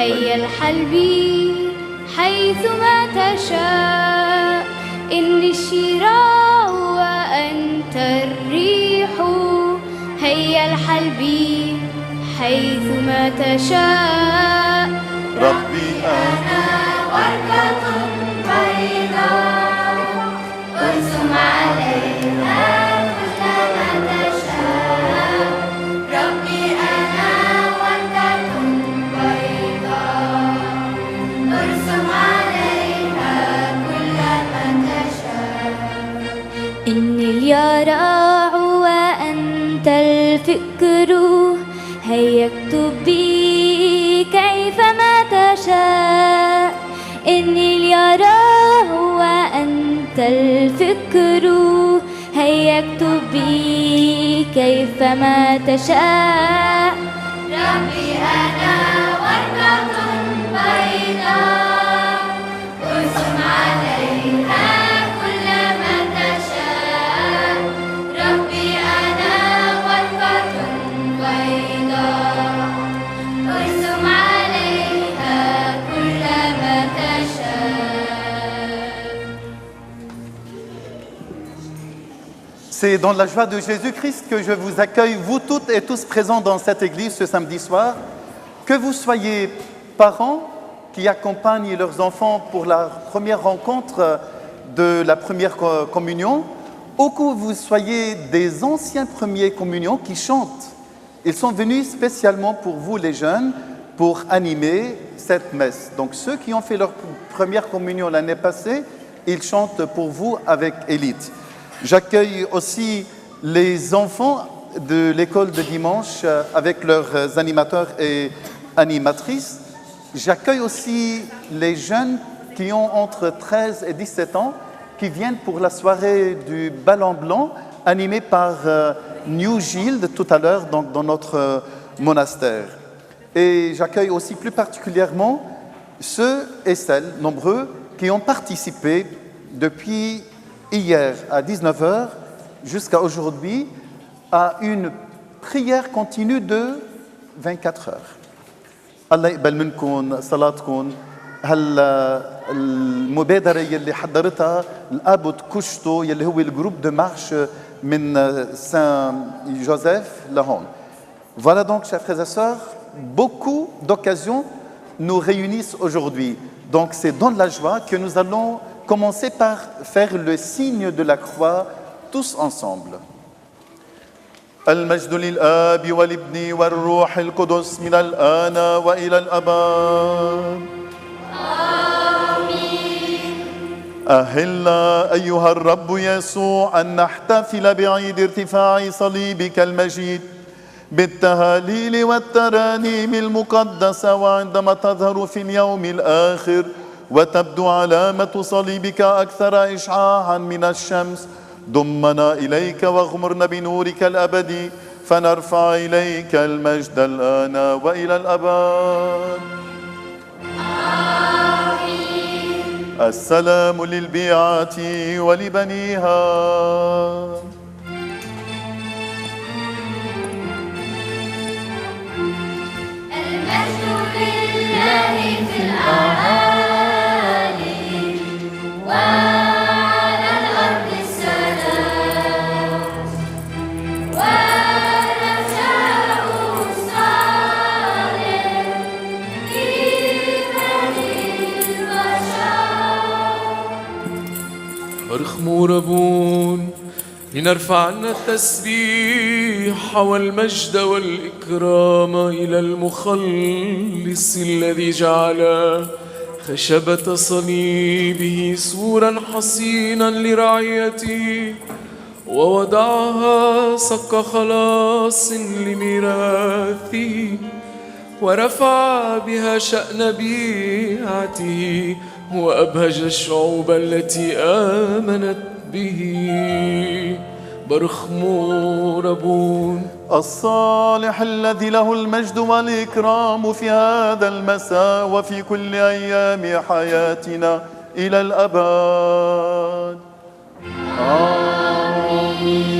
هيا الحلبي حيثما تشاء، إني الشراء وأنت الريح. هيا الحلبي حيثما تشاء، ربي أنا ورقة بيضاء ارسم عليها كل ما تشاء. ربي أنا ورقة بيضاء ارسم عليها كل ما تشاء. إني اليراع وأنت الفكر، هيا اكتب بي كيفما تشاء. إني اليراع وأنت الفكر، هيا اكتب بي كيفما تشاء. ربي أنا ورقة بيضاء ارسم عليها كل ما تشاء. ربي أنا ورقة بيضاء ارسم عليها كل ما تشاء. C'est dans la joie de Jésus-Christ que je vous accueille, vous toutes et tous présents dans cette église ce samedi soir. Que vous soyez parents qui accompagnent leurs enfants pour la première rencontre de la première communion, ou que vous soyez des anciens premiers communions qui chantent. Ils sont venus spécialement pour vous les jeunes, pour animer cette messe. Donc ceux qui ont fait leur première communion l'année passée, ils chantent pour vous avec Élite. J'accueille aussi les enfants de l'école de dimanche avec leurs animateurs et animatrices. J'accueille aussi les jeunes qui ont entre 13 et 17 ans qui viennent pour la soirée du ballon blanc animée par New Guild tout à l'heure dans notre monastère. Et j'accueille aussi plus particulièrement ceux et celles nombreux qui ont participé depuis hier à 19h jusqu'à aujourd'hui à une prière continue de 24 heures. الله يقبل منكم صلاتكم. المبادرة يلي حضرتها الأبوت كوشتو يلي هو الجروب دو مارش من سان جوزيف لهون. Voilà donc, chers frères et sœurs, beaucoup d'occasions nous réunissent aujourd'hui. Donc c'est dans la joie que nous allons commencer par faire le signe de la croix tous ensemble. المجد للآب والابن والروح القدس من الآن وإلى الأبد. آمين. أهلنا أيها الرب يسوع أن نحتفل بعيد ارتفاع صليبك المجيد بالتهاليل والترانيم المقدسة، وعندما تظهر في اليوم الآخر وتبدو علامة صليبك أكثر إشعاعا من الشمس، ضمنا إليك واغمرنا بنورك الأبدي، فنرفع إليك المجد الآن وإلى الأبد. آمين. السلام للبيعات ولبنيها. المجد لله في الأعالي وعلى الأرض السلام، ورجاء الصالح في بني البشر. مرخموربون لنرفع عنا التسبيح والمجد والإكرام إلى المخلص الذي جعل خشبة صليبه سورا حصينا لرعيته، ووضعها صك خلاص لميراثه، ورفع بها شأن بيعته، وأبهج الشعوب التي آمنت به. برخموربون الصالح الذي له المجد والإكرام في هذا المساء وفي كل أيام حياتنا إلى الأبد. آمين.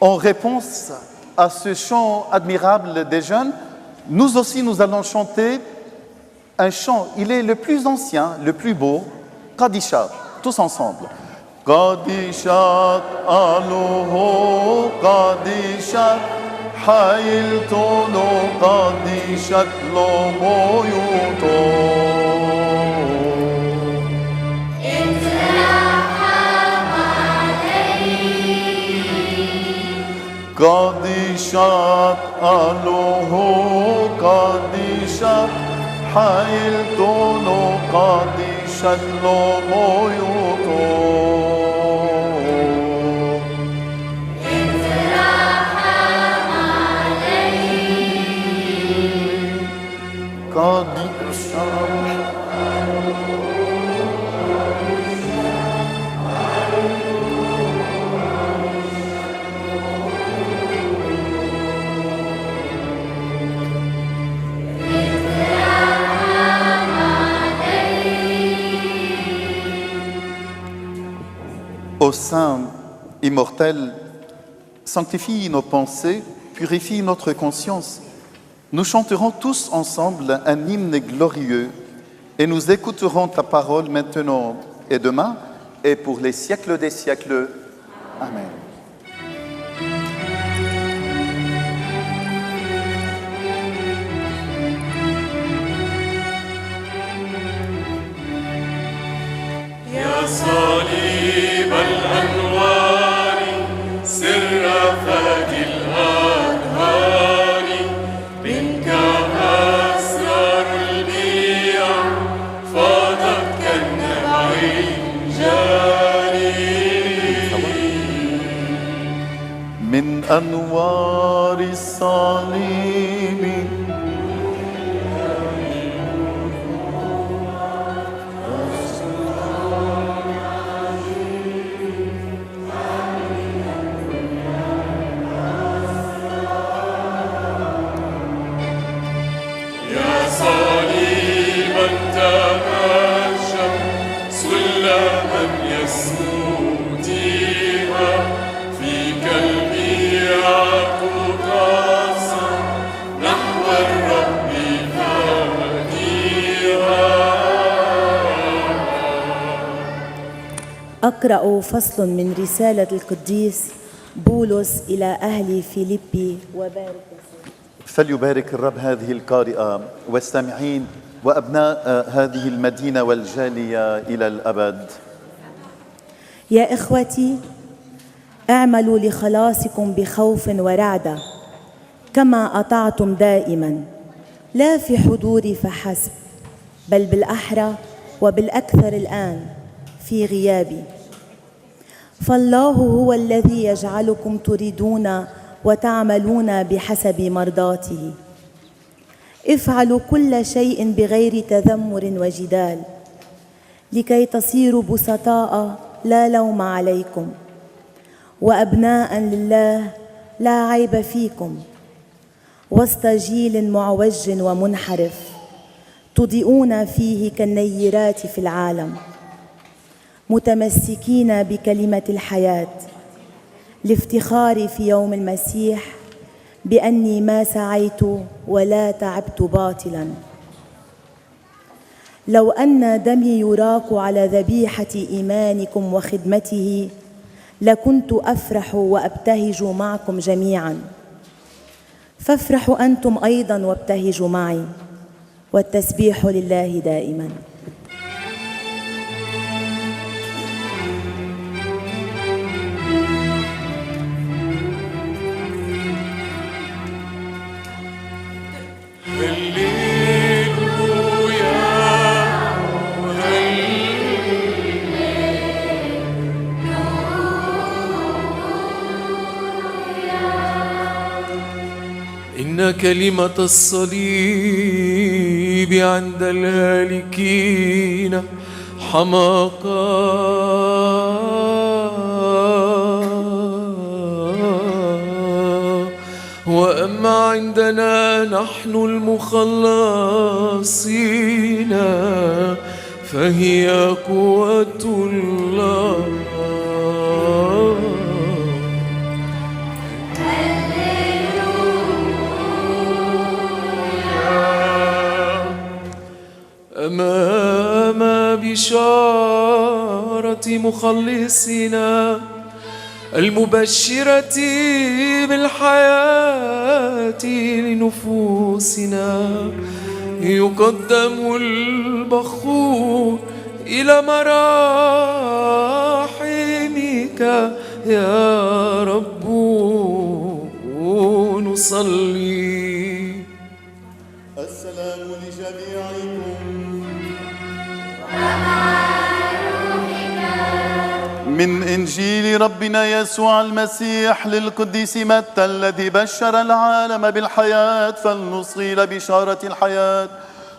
en réponse à ce chant admirable des jeunes, nous aussi nous allons chanter un chant. Il est le plus ancien, le plus beau, Qadishat, tous ensemble. Qadishat aluhu, Qadishat hailtunu, Qadishat lomoyutu. Qadishat aluhu, Qadishat hailtunu, Qadishat lomoyutu. Ô Saint immortel, sanctifie nos pensées, purifie notre conscience. Nous chanterons tous ensemble un hymne glorieux et nous écouterons ta parole maintenant et demain et pour les siècles des siècles. Amen. صليب الأنوار سر فادي الأنهار منك أسرار البيع فاضت كالنبع الجاري من أنوار الصليب أقرأ فصل من رسالة القديس بولس إلى أهل فيليبي وبارك. فليبارك الرب هذه القارئة والسامعين وأبناء هذه المدينة والجالية إلى الأبد. يا إخوتي، اعملوا لخلاصكم بخوف ورعدة كما أطعتم دائما، لا في حضوري فحسب، بل بالأحرى وبالأكثر الآن في غيابي. فالله هو الذي يجعلكم تريدون وتعملون بحسب مرضاته. افعلوا كل شيء بغير تذمر وجدال، لكي تصيروا بسطاء لا لوم عليكم، وأبناء لله لا عيب فيكم، وسط جيل معوج ومنحرف تضيئون فيه كالنيرات في العالم، متمسكين بكلمة الحياة، لافتخاري في يوم المسيح بأني ما سعيت ولا تعبت باطلاً. لو أن دمي يراق على ذبيحة إيمانكم وخدمته لكنت أفرح وأبتهج معكم جميعاً. فافرحوا أنتم أيضاً وابتهجوا معي، والتسبيح لله دائماً. إن كلمة الصليب عند الهالكين حماقة، وأما عندنا نحن المخلصين فهي قوة الله. بشارة مخلصنا المبشرة بالحياة لنفوسنا يقدم البخور إلى مراحمك يا رب نصلي. السلام لجميعكم من إنجيل ربنا يسوع المسيح للقديس متى الذي بشر العالم بالحياة فلنصغي بشارة الحياة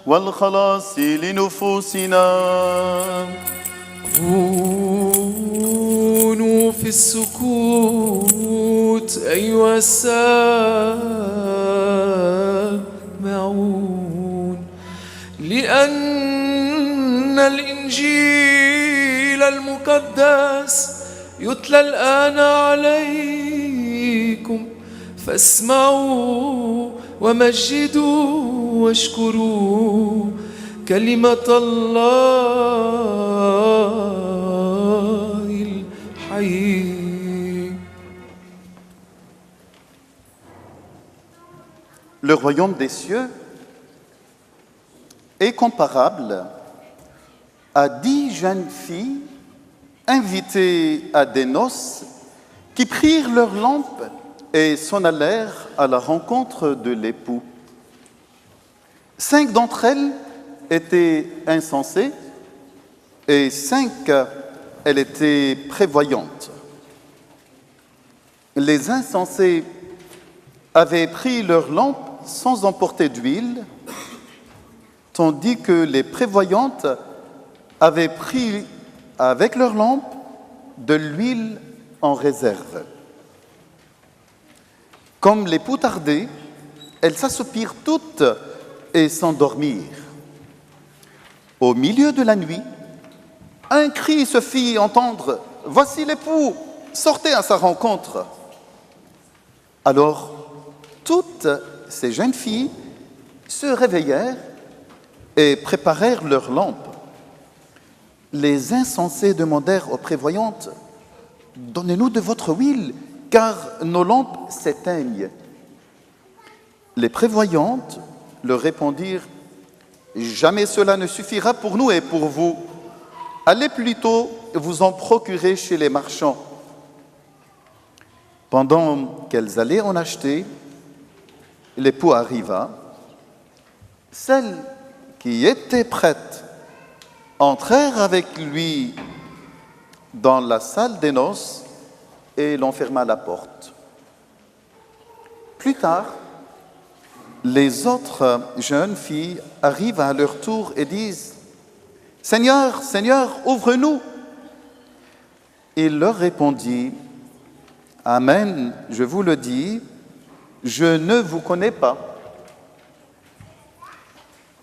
والخلاص لنفوسنا. كونوا في السكوت أيها السامعون لأن الإنجيل المقدس يتلى الآن عليكم فاسمعوا ومجدوا واشكروا كلمة الله الحي. Le royaume des cieux est comparable à 10 jeunes filles invitées à des noces qui prirent leurs lampes et s'en allèrent à la rencontre de l'époux. 5 d'entre elles étaient insensées et 5, elles étaient prévoyantes. Les insensées avaient pris leurs lampes sans emporter d'huile, tandis que les prévoyantes avaient pris avec leurs lampes de l'huile en réserve. Comme l'époux tardait, elles s'assoupirent toutes et s'endormirent. Au milieu de la nuit, un cri se fit entendre « Voici l'époux, sortez à sa rencontre !» Alors, toutes ces jeunes filles se réveillèrent et préparèrent leurs lampes. Les insensés demandèrent aux prévoyantes « Donnez-nous de votre huile, car nos lampes s'éteignent. » Les prévoyantes leur répondirent « Jamais cela ne suffira pour nous et pour vous. Allez plutôt vous en procurer chez les marchands. » Pendant qu'elles allaient en acheter, l'époux arriva. Celles qui étaient prêtes entrèrent avec lui dans la salle des noces et l'on ferma la porte. Plus tard, les autres jeunes filles arrivent à leur tour et disent « Seigneur, Seigneur, ouvre-nous !» Il leur répondit « Amen, je vous le dis, je ne vous connais pas.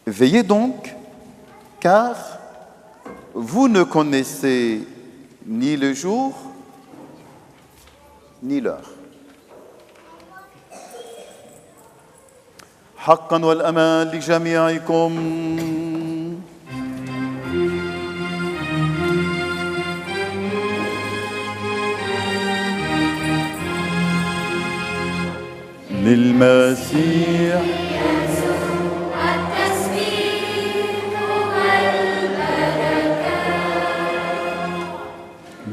Veillez donc, car vous ne connaissez ni le jour, ni l'heure. » حقا والأمان لجميعكم. للمسيح التسبيح والبركة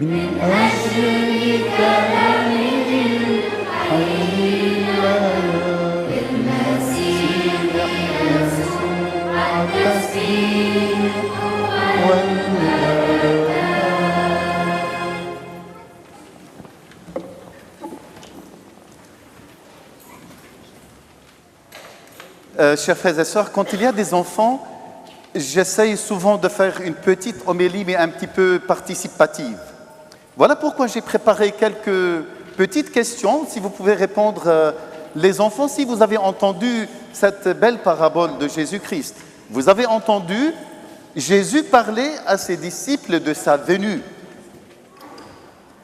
من أجل كلامه الحي للمسيح يسوع التسبيح والبركة. Chers frères et sœurs, quand il y a des enfants, j'essaye souvent de faire une petite homélie, mais un petit peu participative. Voilà pourquoi j'ai préparé quelques petites questions. Si vous pouvez répondre, les enfants, si vous avez entendu cette belle parabole de Jésus-Christ, vous avez entendu Jésus parler à ses disciples de sa venue.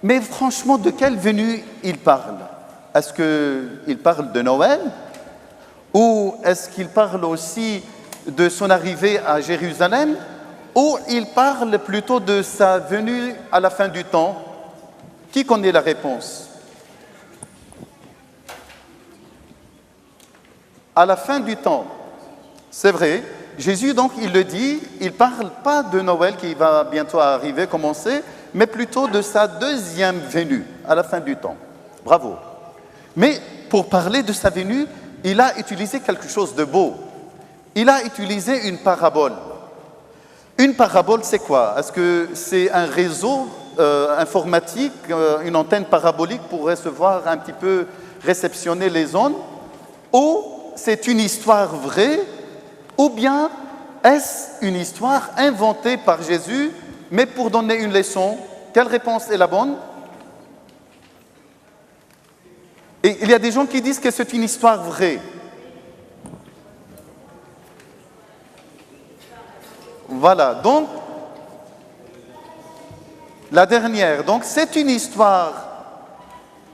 Mais franchement, de quelle venue il parle? Est-ce qu'il parle de Noël? Ou est-ce qu'il parle aussi de son arrivée à Jérusalem? ou il parle plutôt de sa venue à la fin du temps? Qui connaît la réponse? À la fin du temps, c'est vrai. Jésus, donc, il le dit, il ne parle pas de Noël qui va bientôt arriver, commencer, mais plutôt de sa deuxième venue, à la fin du temps. Bravo. Mais pour parler de sa venue, il a utilisé quelque chose de beau. Il a utilisé une parabole. Une parabole, c'est quoi? Est-ce que c'est un réseau informatique, une antenne parabolique pour recevoir un petit peu, réceptionner les ondes? Ou c'est une histoire vraie? Ou bien est-ce une histoire inventée par Jésus, mais pour donner une leçon? Quelle réponse est la bonne? Et il y a des gens qui disent que c'est une histoire vraie. Voilà, donc, la dernière. Donc, c'est une histoire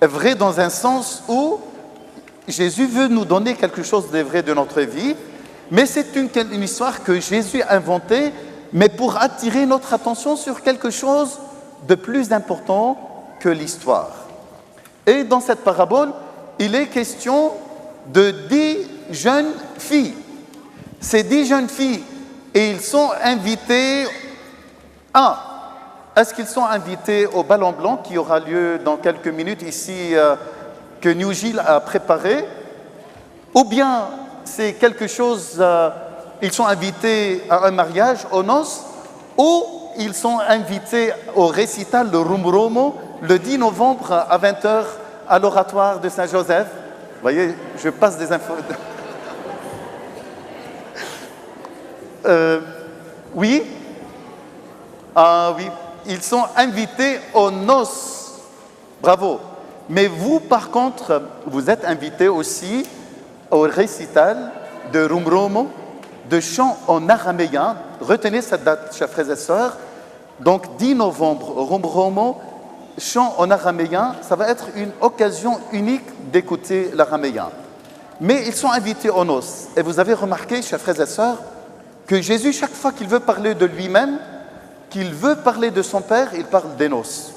vraie dans un sens où Jésus veut nous donner quelque chose de vrai de notre vie, mais c'est une histoire que Jésus a inventée, mais pour attirer notre attention sur quelque chose de plus important que l'histoire. Et dans cette parabole, il est question de 10 jeunes filles. Ces 10 jeunes filles, et ils sont invités est-ce qu'ils sont invités au Ballon Blanc qui aura lieu dans quelques minutes ici, que New Gilles a préparé? Ou bien c'est quelque chose, ils sont invités à un mariage, aux noces, ou ils sont invités au récital de Rumromo le 10 novembre à 20h à l'oratoire de Saint-Joseph. Vous voyez, je passe des infos. Oui. Ah oui, ils sont invités aux noces. Bravo. Mais vous, par contre, vous êtes invités aussi au récital de Rumromo, de chants en araméen. Retenez cette date, chers frères et sœurs. Donc, 10 novembre, Rumromo, chants en araméen. Ça va être une occasion unique d'écouter l'araméen. Mais ils sont invités aux noces. Et vous avez remarqué, chers frères et sœurs, que Jésus, chaque fois qu'il veut parler de lui-même, qu'il veut parler de son Père, il parle des noces.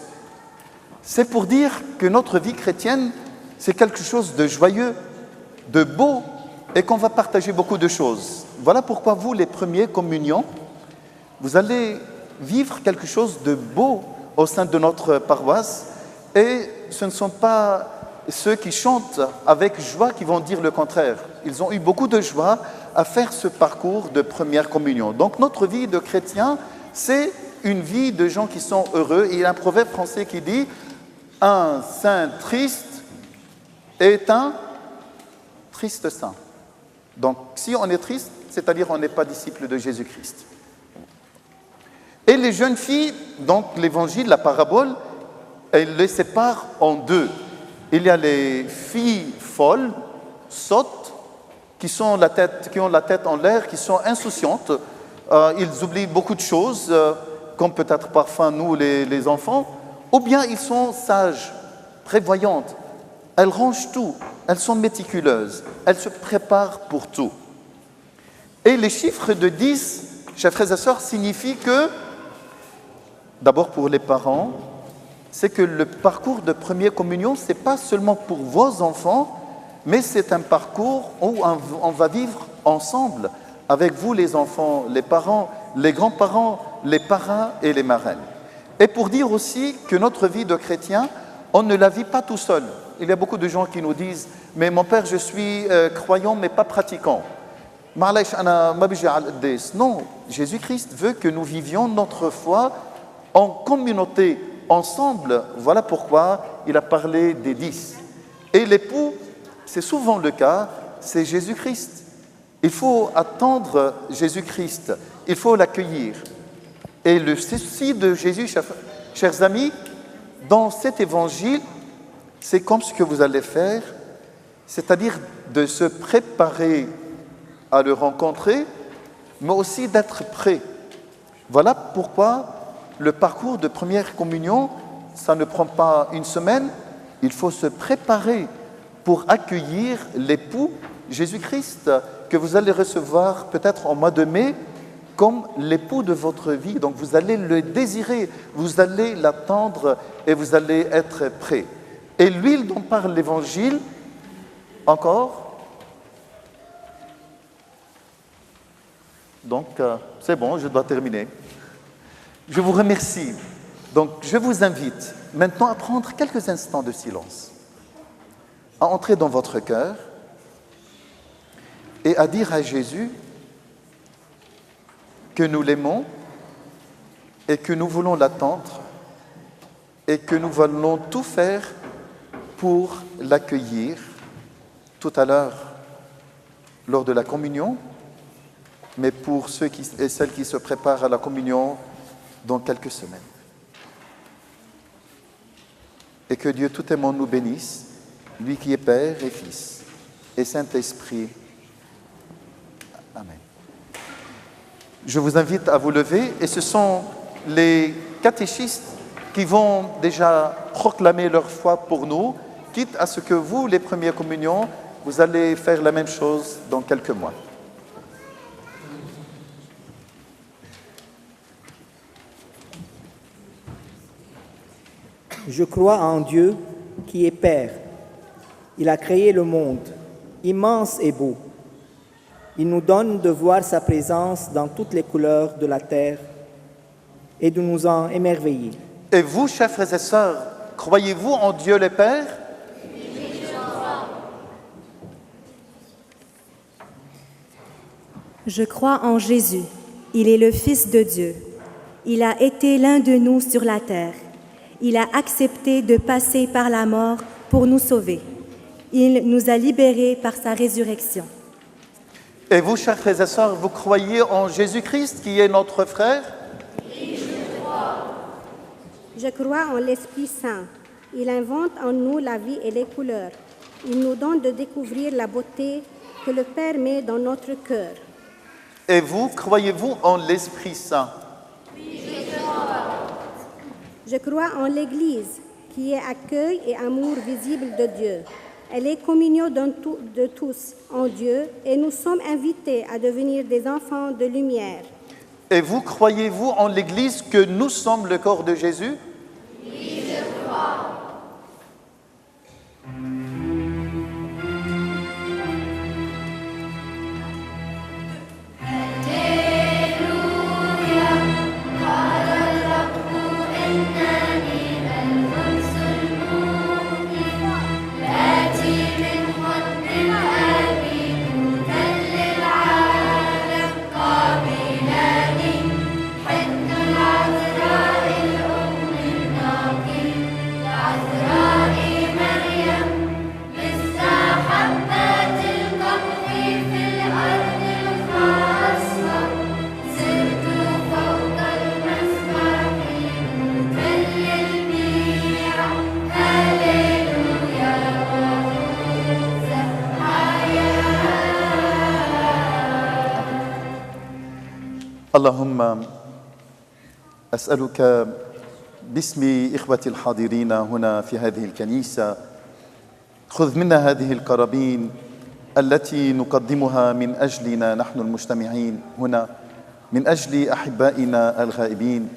C'est pour dire que notre vie chrétienne, c'est quelque chose de joyeux, de beau, et qu'on va partager beaucoup de choses. Voilà pourquoi vous, les premiers communions, vous allez vivre quelque chose de beau au sein de notre paroisse, et ce ne sont pas ceux qui chantent avec joie qui vont dire le contraire. Ils ont eu beaucoup de joie à faire ce parcours de première communion. Donc notre vie de chrétien, c'est une vie de gens qui sont heureux. Et il y a un proverbe français qui dit « Un saint triste est un triste saint ». Donc si on est triste, c'est-à-dire on n'est pas disciple de Jésus-Christ. Et les jeunes filles, donc l'évangile, la parabole, elle les sépare en deux. Il y a les filles folles, sottes, qui ont la tête en l'air, qui sont insouciantes. Ils oublient beaucoup de choses, comme peut-être parfois nous, les enfants. Ou bien ils sont sages, prévoyantes. Elles rangent tout, elles sont méticuleuses, elles se préparent pour tout. Et les chiffres de 10, chers frères et sœurs, signifient que, d'abord pour les parents, c'est que le parcours de première communion, ce n'est pas seulement pour vos enfants, mais c'est un parcours où on va vivre ensemble, avec vous les enfants, les parents, les grands-parents, les parrains et les marraines. Et pour dire aussi que notre vie de chrétien, on ne la vit pas tout seul. Il y a beaucoup de gens qui nous disent « Mais mon père, je suis croyant, mais pas pratiquant. » Non, Jésus-Christ veut que nous vivions notre foi en communauté, ensemble. Voilà pourquoi il a parlé des 10. Et l'époux, c'est souvent le cas, c'est Jésus-Christ. Il faut attendre Jésus-Christ, il faut l'accueillir. Et le souci de Jésus, chers amis, dans cet évangile, c'est comme ce que vous allez faire, c'est-à-dire de se préparer à le rencontrer, mais aussi d'être prêt. Voilà pourquoi le parcours de première communion, ça ne prend pas une semaine, il faut se préparer pour accueillir l'époux Jésus-Christ que vous allez recevoir peut-être en mois de mai comme l'époux de votre vie. Donc vous allez le désirer, vous allez l'attendre et vous allez être prêt. Et l'huile dont parle l'Évangile, encore. Donc c'est bon, je dois terminer. Je vous remercie. Donc je vous invite maintenant à prendre quelques instants de silence, à entrer dans votre cœur et à dire à Jésus que nous l'aimons et que nous voulons l'attendre et que nous voulons tout faire pour l'accueillir tout à l'heure lors de la communion, mais pour ceux et celles qui se préparent à la communion dans quelques semaines. Et que Dieu tout aimant nous bénisse, lui qui est Père et Fils et Saint-Esprit. Amen. Je vous invite à vous lever et ce sont les catéchistes qui vont déjà proclamer leur foi pour nous, quitte à ce que vous, les premières communions, vous allez faire la même chose dans quelques mois. Je crois en Dieu qui est Père. Il a créé le monde, immense et beau. Il nous donne de voir sa présence dans toutes les couleurs de la terre et de nous en émerveiller. Et vous, chers frères et sœurs, croyez-vous en Dieu le Père? Je crois en Jésus. Il est le Fils de Dieu. Il a été l'un de nous sur la terre. Il a accepté de passer par la mort pour nous sauver. Il nous a libérés par sa résurrection. Et vous, chers frères et sœurs, vous croyez en Jésus-Christ qui est notre frère? Oui, je crois. Je crois en l'Esprit Saint. Il invente en nous la vie et les couleurs. Il nous donne de découvrir la beauté que le Père met dans notre cœur. Et vous, croyez-vous en l'Esprit Saint? Oui, je crois. Je crois en l'Église, qui est accueil et amour visible de Dieu. Elle est communion de tous en Dieu et nous sommes invités à devenir des enfants de lumière. Et vous, croyez-vous en l'Église que nous sommes le corps de Jésus? Oui, je crois. اللهم أسألك باسم إخوتي الحاضرين هنا في هذه الكنيسة خذ منا هذه القرابين التي نقدمها من أجلنا نحن المجتمعين هنا من أجل أحبائنا الغائبين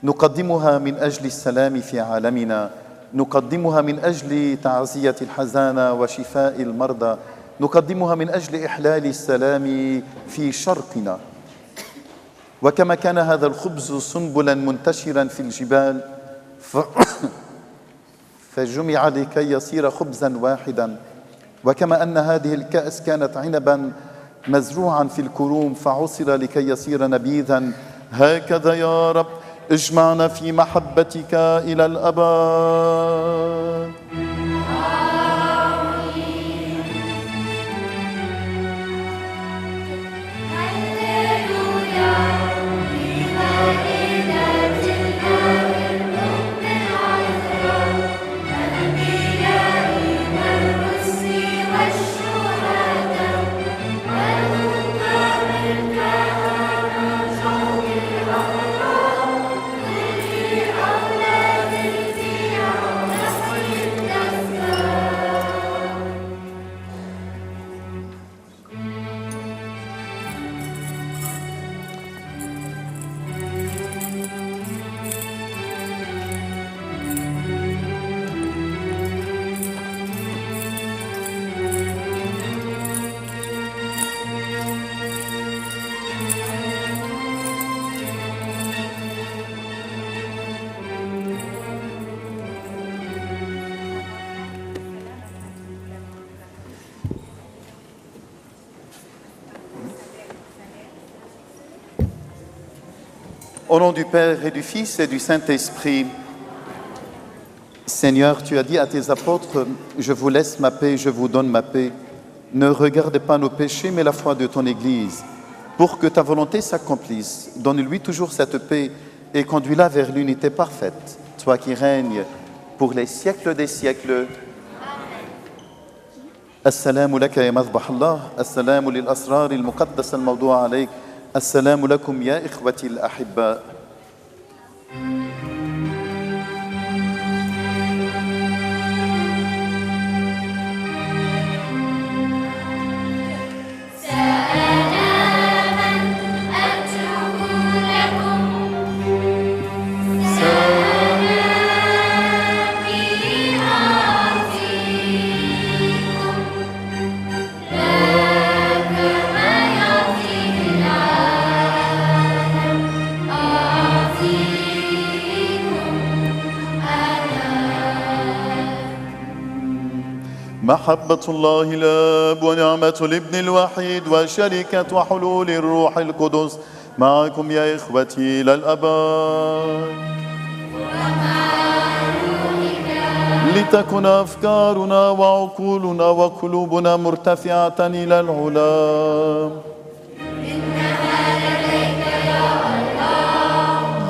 نقدمها من أجل السلام في عالمنا نقدمها من أجل تعزية الحزانة وشفاء المرضى نقدمها من أجل إحلال السلام في شرقنا وكما كان هذا الخبز سنبلا منتشرا في الجبال فجمع لكي يصير خبزا واحدا وكما أن هذه الكأس كانت عنبا مزروعا في الكروم فعصر لكي يصير نبيذا هكذا يا رب اجمعنا في محبتك إلى الأبد. Au nom du Père et du Fils et du Saint-Esprit. Seigneur, tu as dit à tes apôtres, je vous laisse ma paix, je vous donne ma paix. Ne regarde pas nos péchés, mais la foi de ton Église. Pour que ta volonté s'accomplisse, donne-lui toujours cette paix et conduis-la vers l'unité parfaite. Toi qui règnes pour les siècles des siècles. السلام لك يا مذبح الله، السلام للأسرار المقدسة الموضوعة عليك، السلام لكم يا إخوتي الأحباء. محبة الله الآب ونعمة الابن الوحيد وشركة وحلول الروح القدس معكم يا إخوتي إلى الأبد. لتكن أفكارنا وعقولنا وقلوبنا مرتفعة إلى العلا.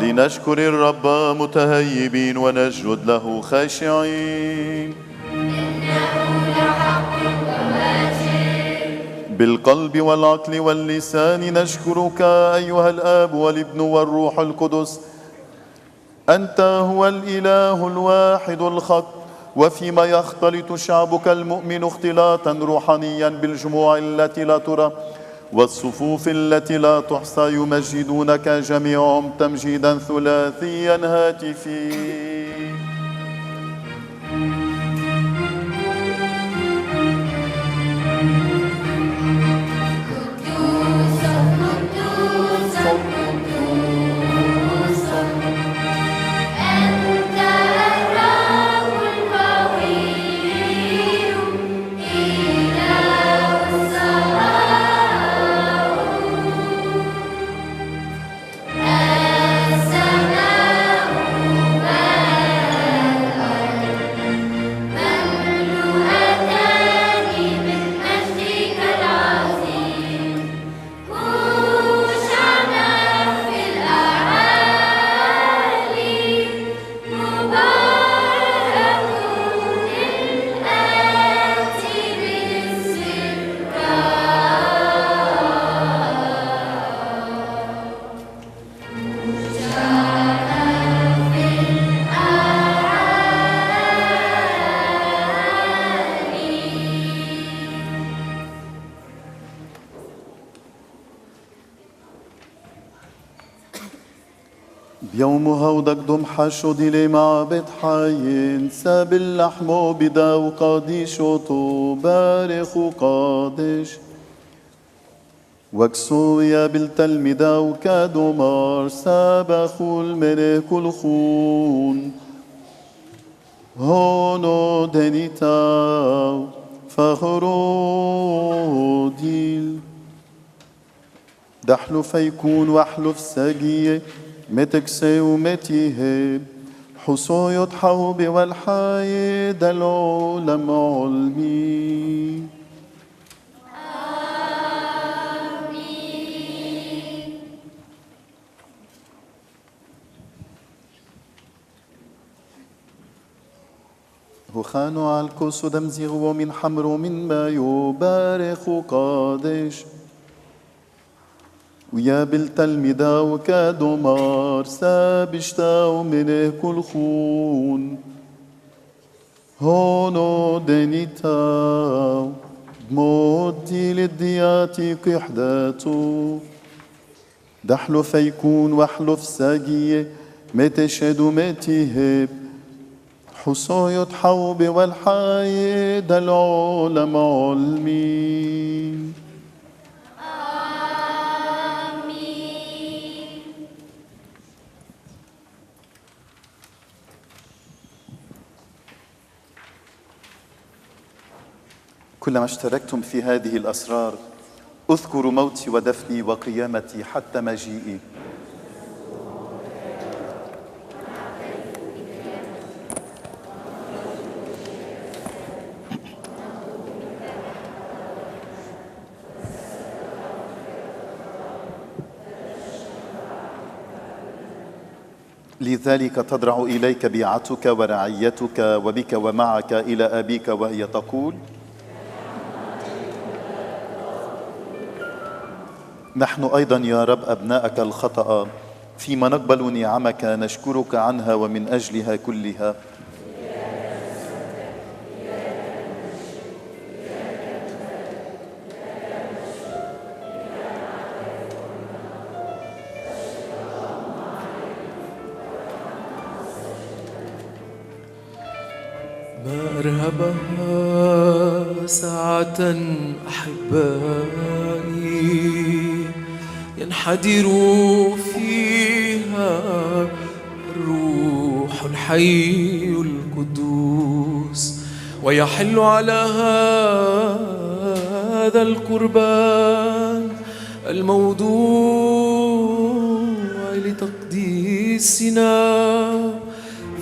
لنشكر الرب متهيبين ونسجد له خاشعين. بالقلب والعقل واللسان نشكرك أيها الآب والابن والروح القدس. أنت هو الإله الواحد الحق، وفيما يختلط شعبك المؤمن اختلاطا روحانيا بالجموع التي لا ترى والصفوف التي لا تحصى يمجدونك جميعهم تمجيدا ثلاثيا هاتفيا. يوم هودك دم حشودي لمعبد حين ساب اللحم بدا وقاديشوتو بارخ وقادش وكسو يا بالتلمدا وكادومار سابخو الملك الخون هونو دنيتا فخروديل دحلو فيكون وحلو في ساقيه متكسي ومتيهب حصو يضحو والحايد العلم علمي. آمين. هخانو عالكوس دمزيغ ومن حمر من ما يبارخ قادش ويا بالتلمدا وكادومار سابشتا ومنه كل خون هونو دنيتا بمودي للدياتي قحداتو دحلو فيكون وحلو في ساقية متشهد ومتيهب حصو يضحو والحايد العلم علمي. كلما اشتركتم في هذه الأسرار اذكروا موتي ودفني وقيامتي حتى مجيئي. لذلك تضرع إليك بيعتك ورعيتك وبك ومعك إلى أبيك وهي تقول: نحن أيضا يا رب أبناءك الخطأ، فيما نقبل نعمك نشكرك عنها ومن أجلها كلها. ما أرهبها ساعة أحبائي ينحدر فيها الروح الحي القدوس ويحل على هذا القربان الموضوع لتقديسنا،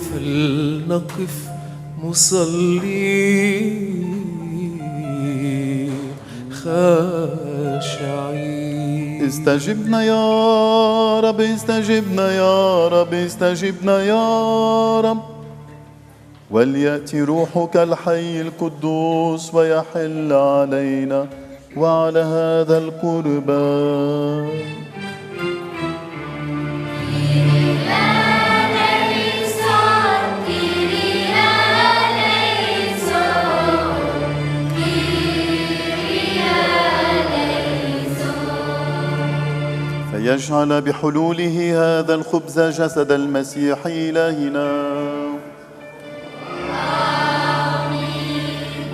فلنقف مصلين خاشعين. استجبنا يا رب، استجبنا يا رب، استجبنا يا رب، وليأتي روحك الحي القدوس ويحل علينا وعلى هذا القربان. فيجعل بحلوله هذا الخبز جسد المسيح إلهنا،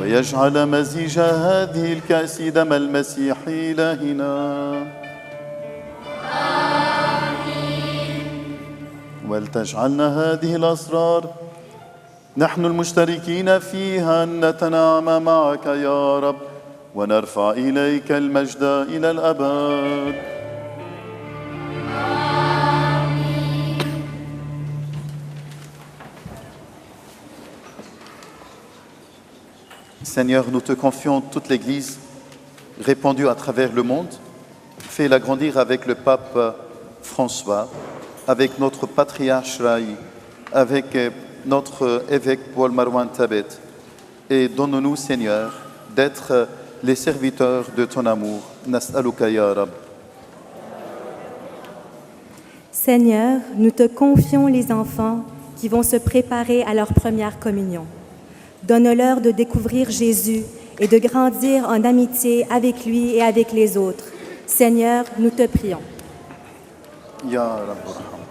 ويجعل مزيج هذه الكأس دم المسيح إلهنا، ولتجعلنا هذه الأسرار نحن المشتركين فيها أن نتنعم معك يا رب ونرفع إليك المجد إلى الأبد. Seigneur, nous te confions toute l'Église répandue à travers le monde. Fais-la grandir avec le pape François, avec notre patriarche Rai, avec notre évêque Paul Marwan Tabet. Et donne-nous, Seigneur, d'être les serviteurs de ton amour. Nas'aluka ya Rab. Seigneur, nous te confions les enfants qui vont se préparer à leur première communion. Donne-leur de découvrir Jésus et de grandir en amitié avec lui et avec les autres. Seigneur, nous te prions. Ya Rabbi Rahman.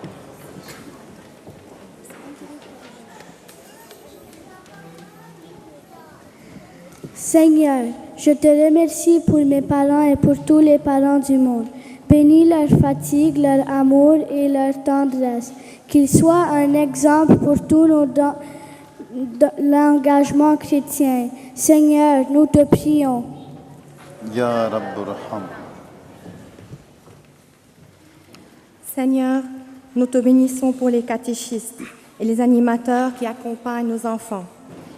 Seigneur, je te remercie pour mes parents et pour tous les parents du monde. Bénis leur fatigue, leur amour et leur tendresse. Qu'ils soient un exemple pour tous nos l'engagement chrétien. Seigneur, nous te prions. Ya Rabbi Rahman. Seigneur, nous te bénissons pour les catéchistes et les animateurs qui accompagnent nos enfants.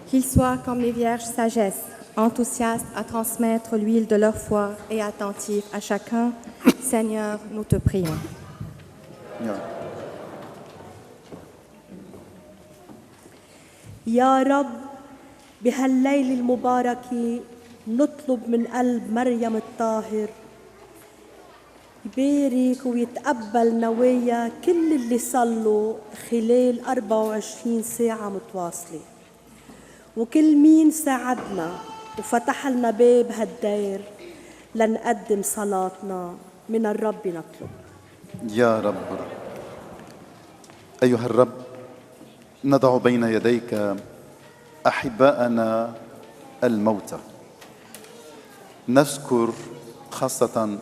Qu'ils soient comme les vierges sagesse, enthousiastes à transmettre l'huile de leur foi et attentifs à chacun. Seigneur, nous te prions. يا رب بهالليل المبارك نطلب من قلب مريم الطاهر يبارك ويتقبل نوايا كل اللي صلوا خلال 24 ساعة متواصلة، وكل مين ساعدنا وفتح لنا باب هالدير لنقدم صلاتنا من الرب نطلب. يا رب، أيها الرب، نضع بين يديك أحباءنا الموتى. نذكر خاصة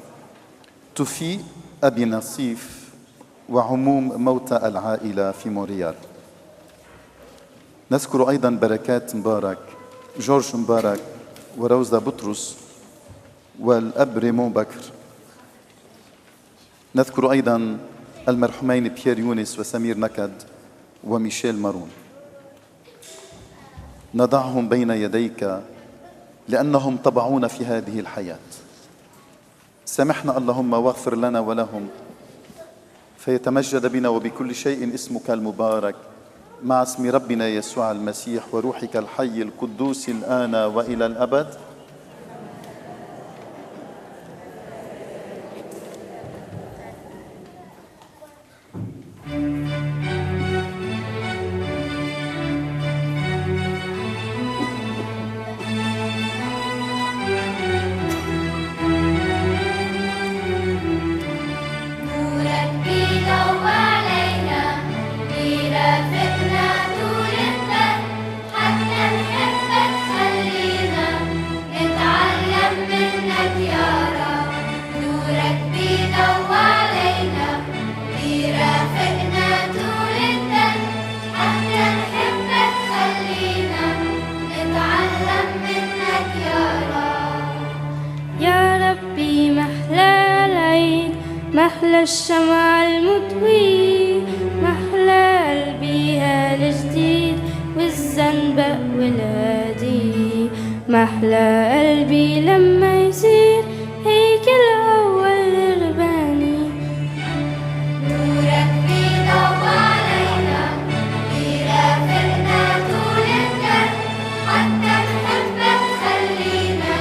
توفي أبي نصيف وعموم موتى العائلة في مونريال. نذكر أيضا بركات مبارك، جورج مبارك وروزا بطرس والأب ريمون بكر. نذكر أيضا المرحومين بيير يونس وسمير نكد وميشيل مارون. نضعهم بين يديك لأنهم طبعونا في هذه الحياة. سامحنا اللهم واغفر لنا ولهم فيتمجد بنا وبكل شيء اسمك المبارك مع اسم ربنا يسوع المسيح وروحك الحي القدوس الآن وإلى الأبد. محلى الشمع المضوي، محلى قلبي هالجديد والزنبق والهادي، محلى قلبي لما يصير هيك الأول رباني. نورك بيضوي علينا بيرافقنا طول الدهر، حتى نحبك خلينا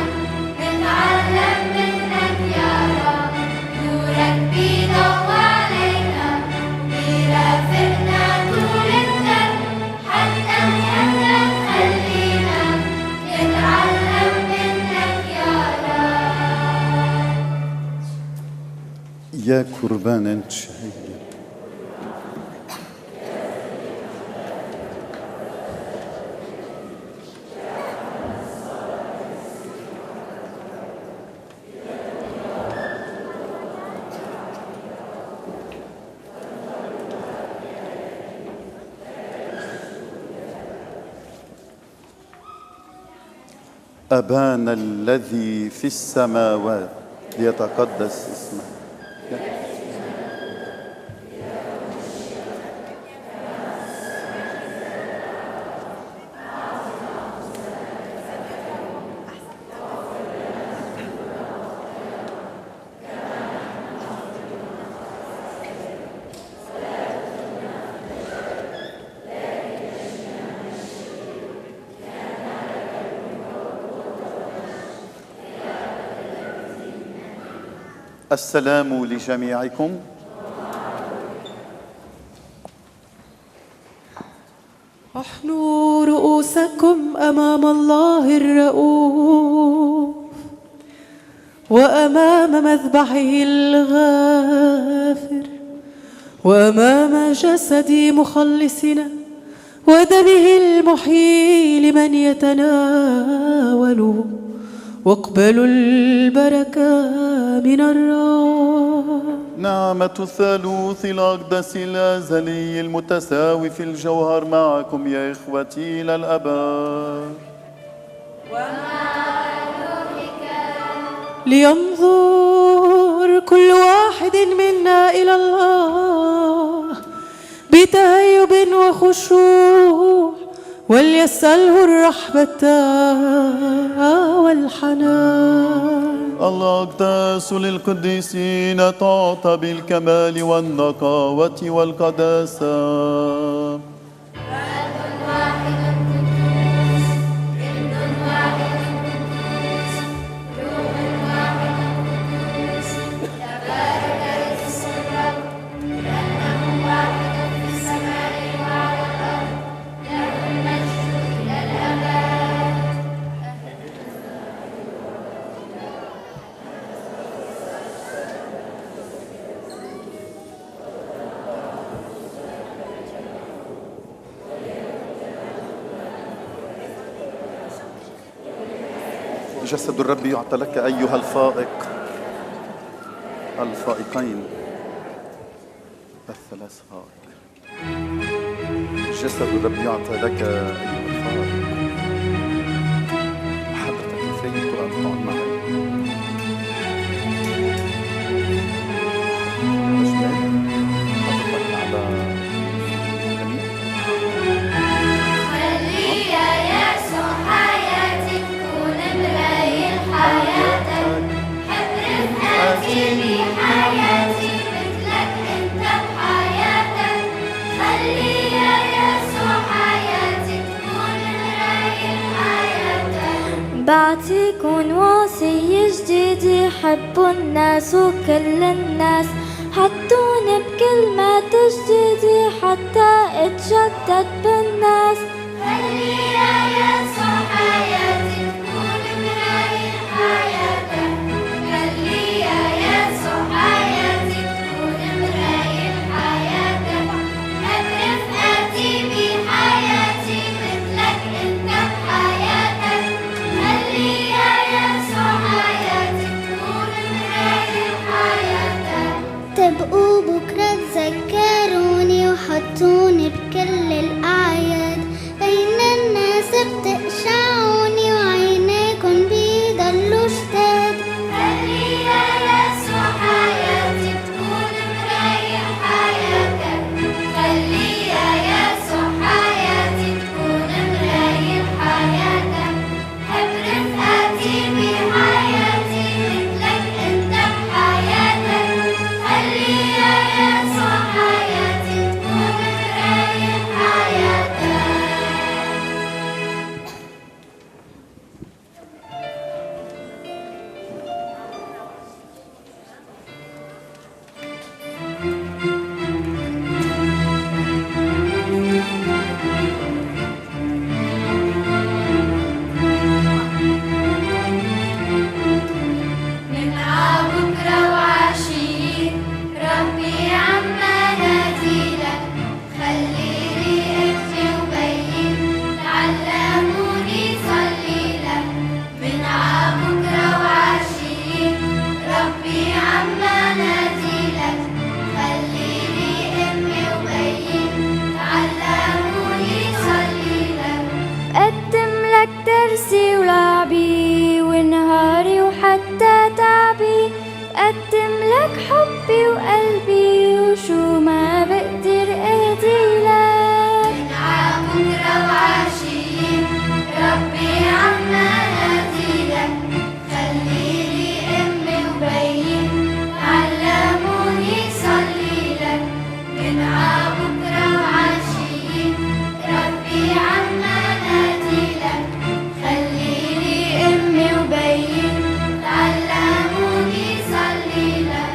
نتعلم منك يا رب. نورك بيضوي علينا بيرافقنا طول الدهر، حتى نحبك خلينا نتعلم منك يا رب. يا قربانا شهيا أبانا الذي في السماوات ليتقدس اسمك. السلام لجميعكم. احنوا رؤوسكم أمام الله الرؤوف وأمام مذبحه الغافر وأمام جسد مخلصنا ودمه المحيي لمن يتناوله، واقبلوا البركة من الرب. نعمة الثالوث الأقدس الأزلي المتساوي في الجوهر معكم يا إخوتي إلى الأبد. لينظر كل واحد منا إلى الله بتهيب وخشوع، وليسأله الرحمة والحنان. الأقداس للقديسين تعطى بالكمال والنقاوة والقداسة. جسد الرب يعطى لك أيها الفائق، الفائقين الثلاث فائق. جسد الرب يعطى لك أيها الفائق. حضرتك كفاية تقعد معي. حضرتك على جميل. خلي يا يسوع حياتي تكون مراية حياتك، حب رفقاتي بحياتي مثلك انت بحياتي. بعطيكن وصية جديدة حبوا الناس وكل الناس حطون بكلمة جديدة حتى اتجدد بالناس. خلي يا يسوع حياتي تكون مراية حياتك. خلي يا يسوع حياتي تكون مراية حياتك. رفقاتي بحياتي مثلك انت بحياتك. خلي يا يسوع حياتي تكون مراية حياتك. تبقوا بكرة تذكروني وحطوني بكل الأعياد بين الناس بتقشعوني وعينيكن بيضلوا جداد. خلي يا يسوع حياتي تكون مراية حياتك. خلي يا يسوع حياتي تكون مراية حياتك. حب رفقاتي بحياتي مثلك انت بحياتك. خلي يا يسوع حياتي تكون مراية حياتك. من بكرة وعشية ربي عما ناديلك. خليني أخفي وبين تعلموني صليلك. من بكرة وعشية ربي عما ناديلك. خليني أمي وبين تعلموني صليلك. بقدم لك درسي ولعبي ونهاري وحتى تعبي. بقدم لك حبي وقلبي وشو ما بقدر اهديلك. من بكرة وعشية ربي عما ناديلك. خليني أمي وبين علموني صليلك. من بكرة وعشية ربي عما ناديلك. خليني أمي وبين علموني صليلك.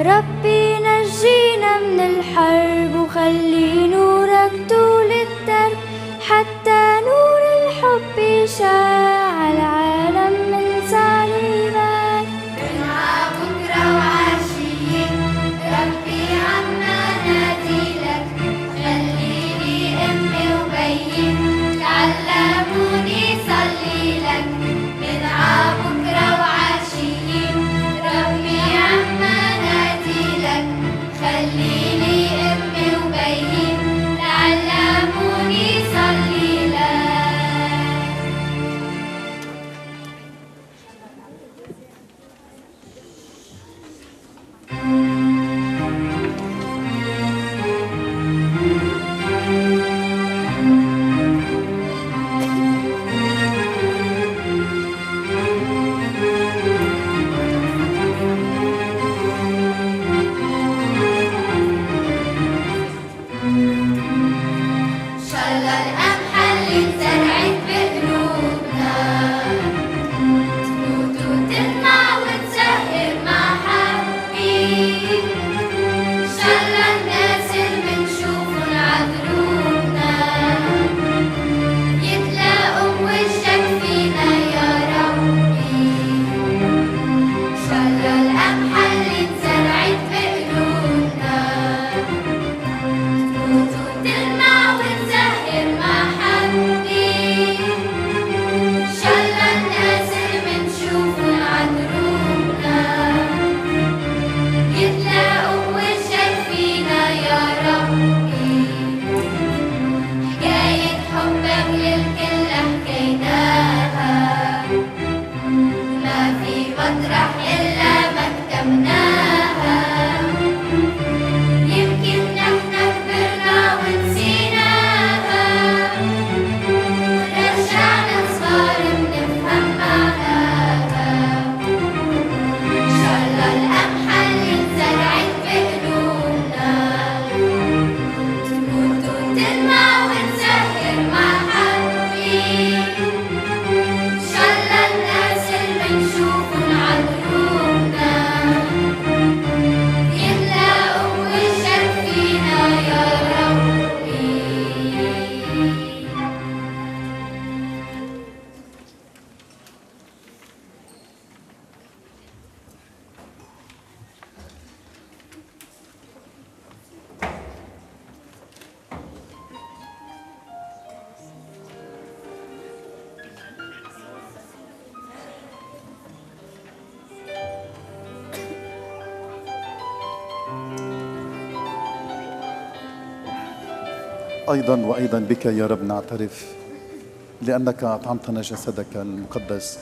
ربي نجينا من الحرب وخلي نورك طول الدرب حتى نور الحب يشع العالم من صليبك. من بكرة وعشية ربي عما ناديلك. خليني أمي وبين تعلموني صليلك. من بكرة وعشية ربي عما ناديلك. خليني أمي وبين تعلموني صليلك. وأيضا بك يا رب نعترف، لأنك أطعمتنا جسدك المقدس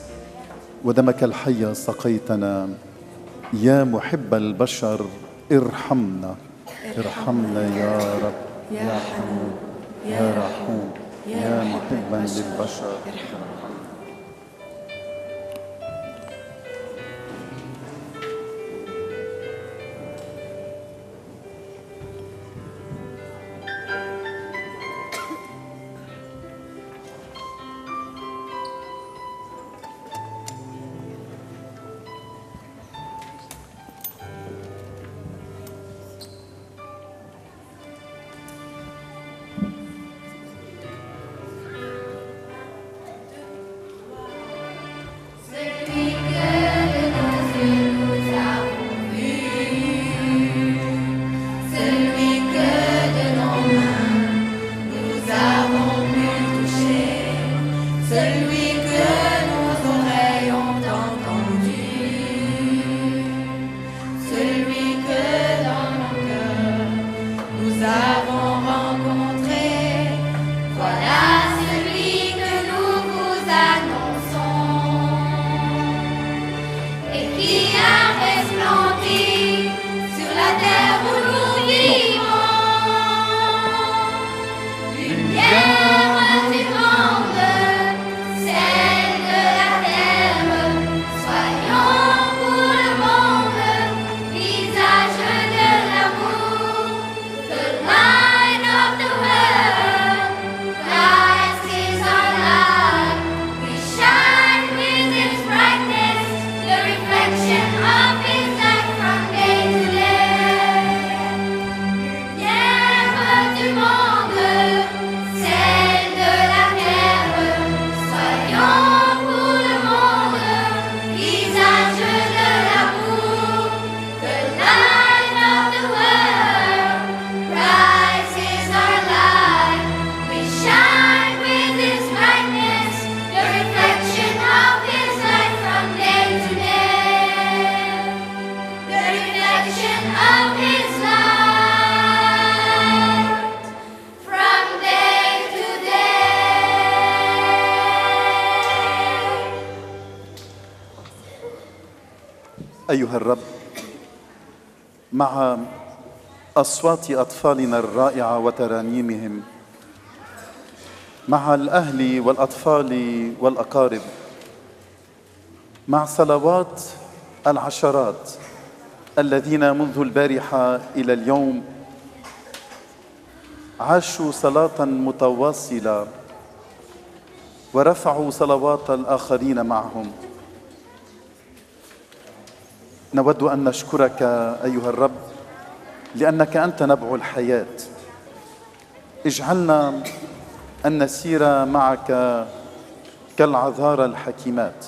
ودمك الحي سقيتنا. يا محب البشر ارحمنا، ارحمنا يا رب، يا حنون يا رحوم يا محبا للبشر. أيها الرب، مع أصوات أطفالنا الرائعة وترانيمهم، مع الأهل والأطفال والأقارب، مع صلوات العشرات الذين منذ البارحة إلى اليوم عاشوا صلاة متواصلة ورفعوا صلوات الآخرين معهم، نود أن نشكرك أيها الرب لأنك أنت نبع الحياة. اجعلنا أن نسير معك كالعذارى الحكيمات.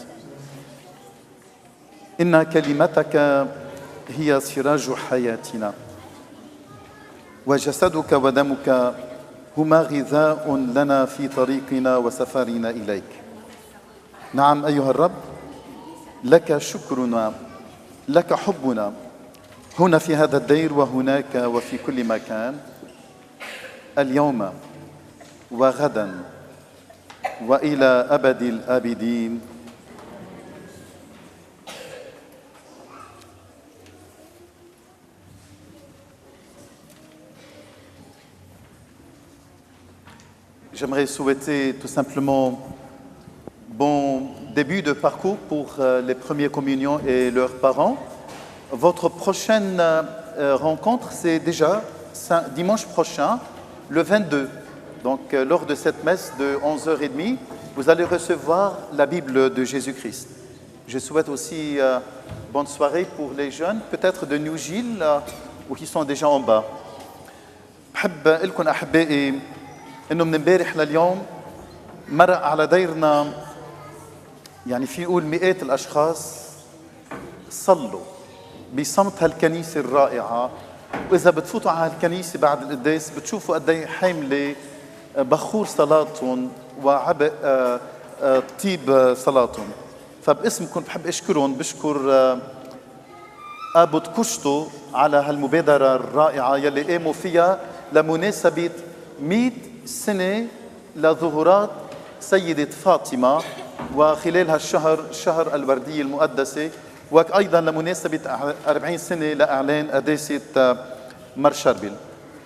إن كلمتك هي سراج حياتنا، وجسدك ودمك هما غذاء لنا في طريقنا وسفرنا إليك. نعم أيها الرب، لك شكرنا، لك حبنا هنا في هذا الدير وهناك وفي كل مكان، اليوم وغدا وإلى أبد الآبدين. J'aimerais souhaiter tout simplement bon début de parcours pour les premières communions et leurs parents. Votre prochaine rencontre, c'est déjà dimanche prochain, le 22. Donc, lors de cette messe de 11h30, vous allez recevoir la Bible de Jésus-Christ. Je souhaite aussi bonne soirée pour les jeunes, peut-être de New Gilles, ou qui sont déjà en bas. بحب لكم أحبائي إنه من امبارح لليوم مرق على ديرنا يعني في نقول مئات الأشخاص صلوا بصمت هالكنيسة الرائعة، وإذا بتفوتوا على هالكنيسة بعد القداس بتشوفوا قد ايه حاملة بخور صلاتهم وعبء طيب صلاتهم. فباسمكم بحب أشكرهم، بشكر أبو كشتو على هالمبادرة الرائعة يلي قاموا فيها لمناسبة 100 سنة لظهورات سيدة فاطمة وخلال هالشهر شهر الوردية المقدسة، وأيضا لمناسبة 40 سنة لإعلان قداسة مر شربل.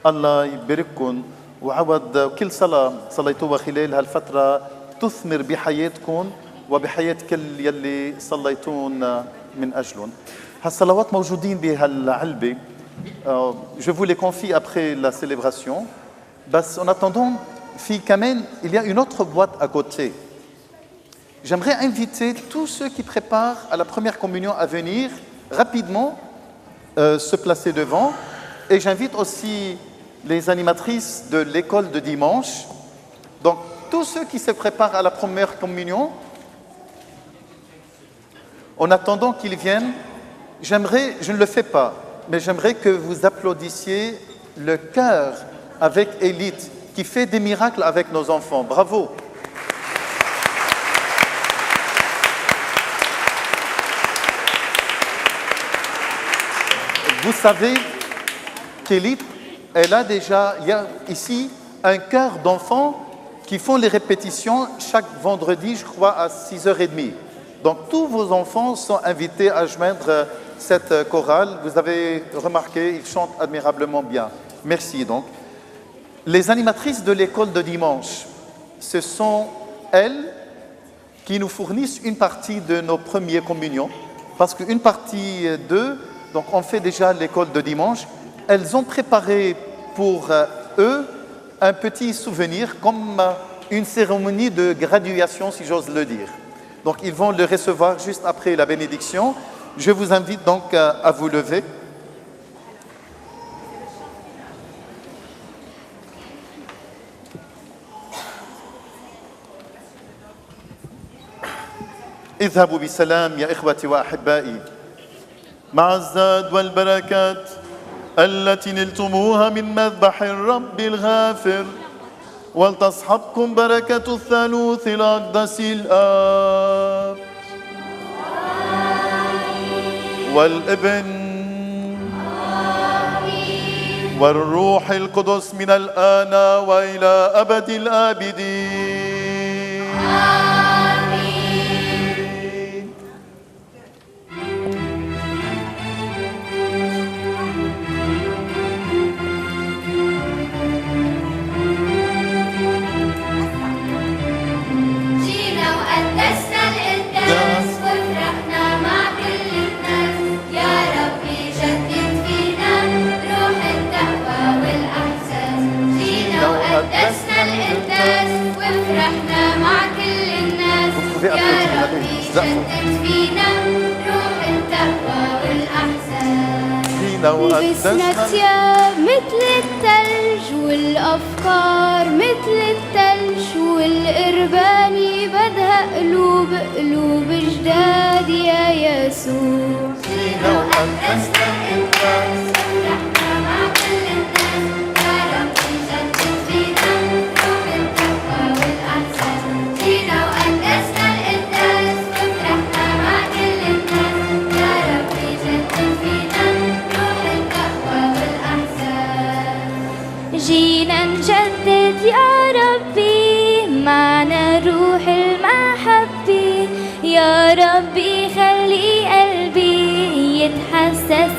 الله يبارككم وعوض كل صلاة صليتوها خلال هالفترة تثمر بحياتكم وبحياة كل يلي صليتون من أجلهم. هالصلوات موجودين بهالعلبة. Je vous les confie après la célébration. Bas, en attendant, il y a une autre boîte à côté. J'aimerais inviter tous ceux qui préparent à la première communion à venir rapidement se placer devant. Et j'invite aussi les animatrices de l'école de dimanche. Donc, tous ceux qui se préparent à la première communion, en attendant qu'ils viennent, je ne le fais pas, mais j'aimerais que vous applaudissiez le chœur avec Élite, qui fait des miracles avec nos enfants. Bravo! Vous savez qu'Élite, il y a ici un chœur d'enfants qui font les répétitions chaque vendredi, je crois, à 6h30. Donc tous vos enfants sont invités à joindre cette chorale. Vous avez remarqué, ils chantent admirablement bien. Merci donc. Les animatrices de l'école de dimanche, ce sont elles qui nous fournissent une partie de nos premières communions, parce qu'une partie d'eux, donc on fait déjà l'école de dimanche, elles ont préparé pour eux un petit souvenir, comme une cérémonie de graduation, si j'ose le dire. Donc ils vont le recevoir juste après la bénédiction. Je vous invite donc à vous lever. اذهبوا بسلام يا إخوتي وأحبائي مع الزاد والبركات التي نلتموها من مذبح الرب الغافر، ولتصحبكم بركة الثالوث الأقدس الآب والابن والروح القدس من الآن وإلى أبد الآبدين. قدسنا القداس وفرحنا مع كل الناس، يا ربي شتت فينا روح التقوى والأحسان. لبسنا ثياب مثل الثلج والأفكار مثل الثلج، والقرباني بدها قلوب جداد يا يسوع. جينا وقدسنا القداس وفرحنا مع كل الناس، يا ربي شتت فينا روح التقوى والأحسان. جينا وقدسنا القداس وفرحنا مع كل الناس، يا ربي شتت فينا روح التقوى والأحسان. جينا نجدد يا ربي معنا روح المحبة، يا ربي خلي قلبي يتحسس